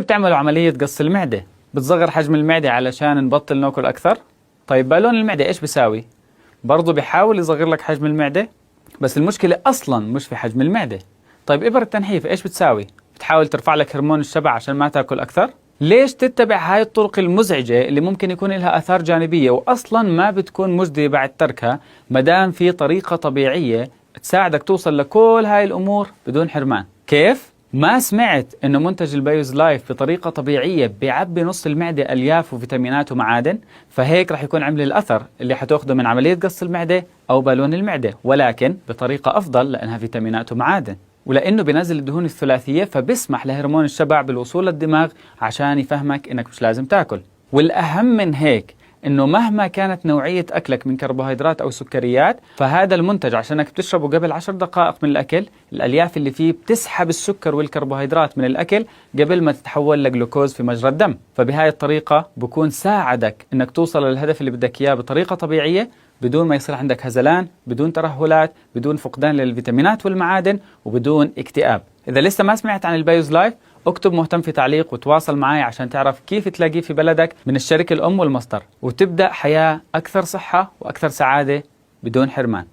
بتعملوا عملية قص المعدة، بتصغر حجم المعدة علشان نبطل ناكل أكثر. طيب بالون المعدة إيش بيساوي؟ برضه بيحاول يصغر لك حجم المعدة، بس المشكلة أصلا مش في حجم المعدة. طيب إبر التنحيف إيش بتساوي؟ بتحاول ترفع لك هرمون الشبع عشان ما تاكل أكثر؟ ليش تتبع هاي الطرق المزعجة اللي ممكن يكون لها آثار جانبية وأصلا ما بتكون مجدية بعد تركها، مدام في طريقة طبيعية تساعدك توصل لكل هاي الأمور بدون حرمان؟ كيف؟ ما سمعت إنه منتج البايوز لايف بطريقة طبيعية بيعبي نص المعدة ألياف وفيتامينات ومعادن، فهيك رح يكون عمل الأثر اللي حتاخده من عملية قص المعدة أو بالون المعدة، ولكن بطريقة أفضل لأنها فيتامينات ومعادن، ولأنه بينزل الدهون الثلاثية فبسمح لهرمون الشبع بالوصول للدماغ عشان يفهمك إنك مش لازم تاكل. والأهم من هيك إنه مهما كانت نوعية أكلك من كربوهيدرات أو سكريات، فهذا المنتج عشانك بتشربه قبل 10 دقائق من الأكل، الألياف اللي فيه بتسحب السكر والكربوهيدرات من الأكل قبل ما تتحول لجلوكوز في مجرى الدم. فبهاي الطريقة بكون ساعدك إنك توصل للهدف اللي بدك إياه بطريقة طبيعية، بدون ما يصير عندك هزلان، بدون ترهلات، بدون فقدان للفيتامينات والمعادن، وبدون اكتئاب. إذا لسه ما سمعت عن البايوز لايف، اكتب مهتم في تعليق وتواصل معي عشان تعرف كيف تلاقيه في بلدك من الشركة الأم والمصدر، وتبدأ حياة أكثر صحة وأكثر سعادة بدون حرمان.